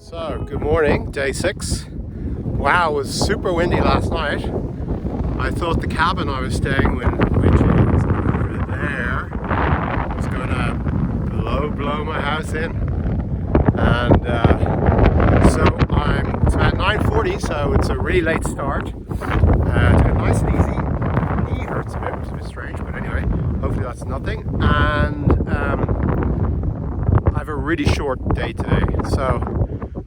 So, good morning, day 6. Wow, it was super windy last night. I thought the cabin I was staying in, which is over there, was going to blow my house in. And so it's about 9:40, so it's a really late start. It's nice and easy. My knee hurts a bit, which is a bit strange, but anyway, hopefully that's nothing. And I have a really short day today. So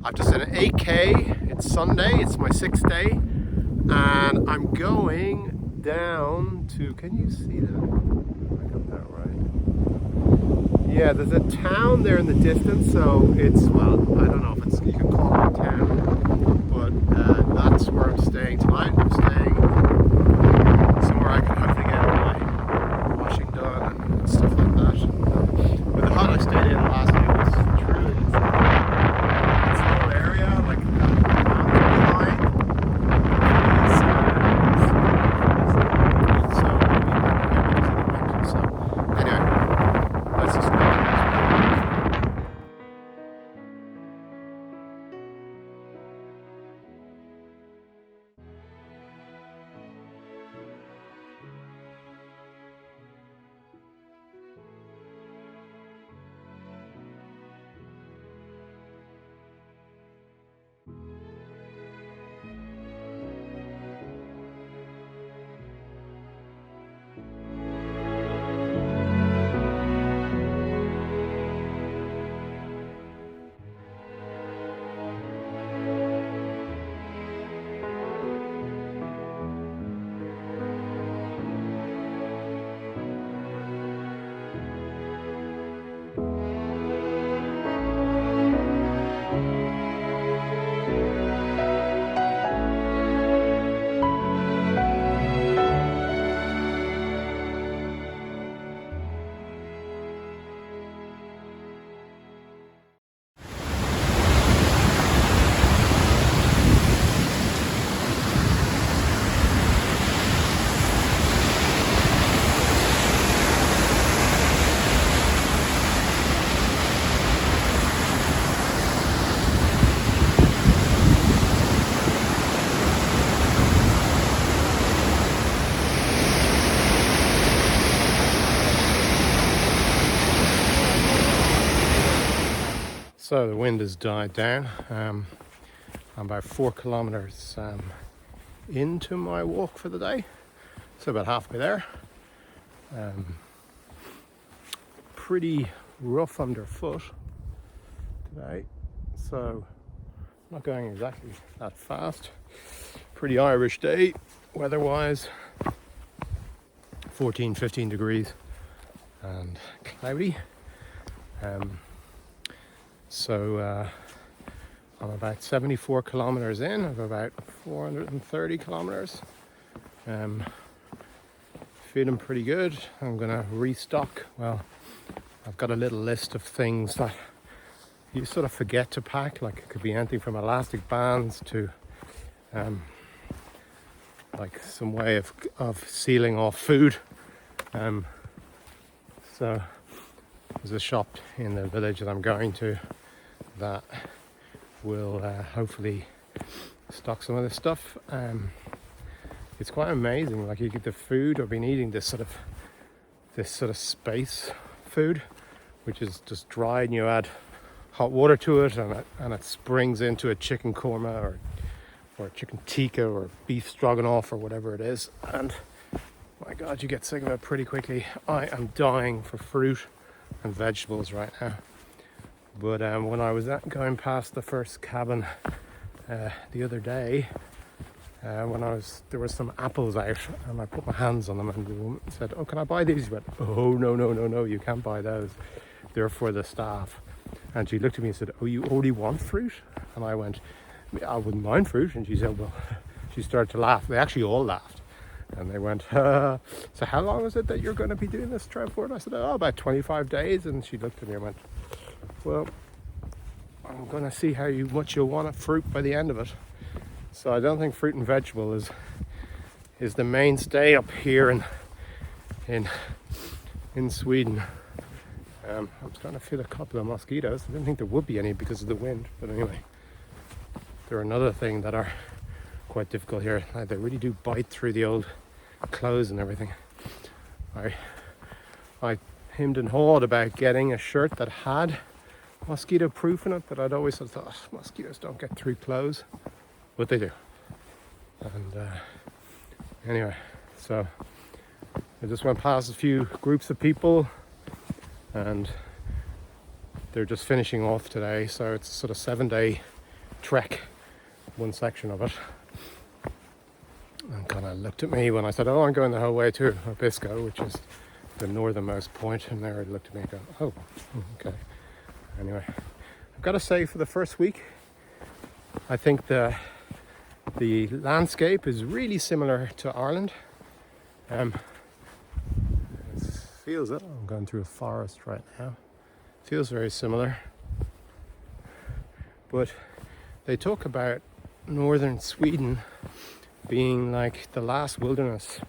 I've just done an 8K. It's Sunday, it's my 6th day, and I'm going down to, can you see that? I got that right. Yeah, there's a town there in the distance, so it's, well, I don't know if it's, you can call it a town, but that's where I'm staying tonight. I'm staying somewhere I can hopefully get my washing done and stuff like that. But the hut I stayed in last night was truly, it's a little area, like mountain behind. So anyway, let's just go. So the wind has died down. I'm about 4 kilometers into my walk for the day, so about halfway there. Pretty rough underfoot today, so not going exactly that fast. Pretty Irish day weather-wise, 14-15 degrees and cloudy. So I'm about 74 kilometers in of about 430 kilometers. Feeling pretty good. I'm gonna restock. Well, I've got a little list of things that you sort of forget to pack. Like it could be anything from elastic bands to like some way of sealing off food. So there's a shop in the village that I'm going to that will hopefully stock some of this stuff. It's quite amazing. Like you get the food. I've been eating this sort of space food, which is just dried, and you add hot water to it, and it springs into a chicken korma or a chicken tikka or beef stroganoff or whatever it is. And my God, you get sick of it pretty quickly. I am dying for fruit and vegetables right now. But when I was going past the first cabin the other day, there was some apples out, and I put my hands on them, and the woman said, "Oh, can I buy these?" She went, "Oh, no, you can't buy those. They're for the staff." And she looked at me and said, "Oh, you only want fruit?" And I went, "I wouldn't mind fruit." And she said, "Well," she started to laugh. They actually all laughed. And they went, "So how long is it that you're going to be doing this trip for?" And I said, "Oh, about 25 days. And she looked at me and went, "Well, I'm going to see how much you'll want of fruit by the end of it." So I don't think fruit and vegetable is the mainstay up here in Sweden. I'm starting to feel a couple of mosquitoes. I didn't think there would be any because of the wind, but anyway, they're another thing that are quite difficult here. Like, they really do bite through the old clothes and everything. I hemmed and hawed about getting a shirt that had mosquito proof in it, but I'd always thought, oh, mosquitoes don't get through clothes, but they do. And anyway, so I just went past a few groups of people, and they're just finishing off today, so it's a sort of 7-day trek, one section of it. And kind of looked at me when I said, oh, I'm going the whole way to Obisco, which is the northernmost point, and they looked at me and go, oh, okay. Anyway, I've got to say, for the first week, I think the landscape is really similar to Ireland. It feels it. I'm going through a forest right now. Feels very similar. But they talk about northern Sweden being like the last wilderness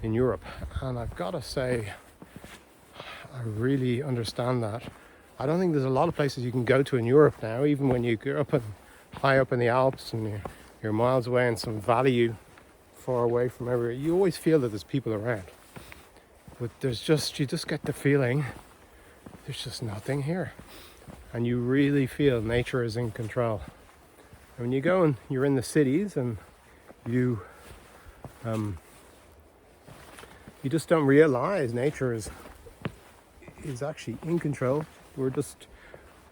in Europe, and I've got to say, I really understand that. I don't think there's a lot of places you can go to in Europe now, even when you go high up in the Alps and you're miles away in some valley far away from everywhere. You always feel that there's people around, but you just get the feeling there's just nothing here, and you really feel nature is in control. And when you go and you're in the cities and you just don't realize nature is actually in control. We're just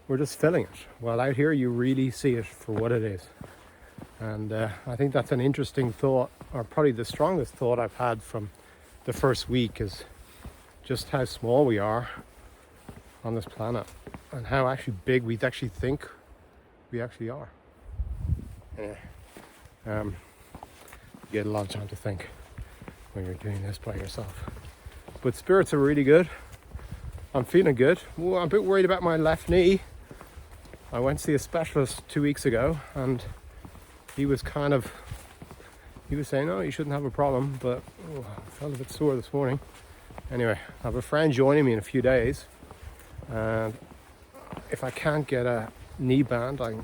filling it. While out here you really see it for what it is. And I think that's an interesting thought, or probably the strongest thought I've had from the first week, is just how small we are on this planet and how actually big we actually think we actually are. Yeah. You get a lot of time to think when you're doing this by yourself. But spirits are really good. I'm feeling good. Well, I'm a bit worried about my left knee. I went to see a specialist 2 weeks ago, and he was saying, oh, you shouldn't have a problem, but I felt a bit sore this morning. Anyway, I have a friend joining me in a few days, and if I can't get a knee band, knee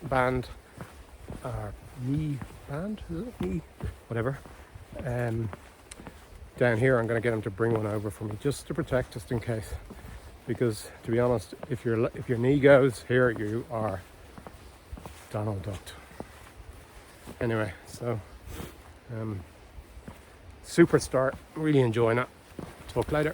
band, is it? Knee, whatever. Down here, I'm going to get him to bring one over for me, just to protect, just in case. Because to be honest, if your knee goes here, you are Donald Ducked. Anyway, so super start. Really enjoying it. Talk later.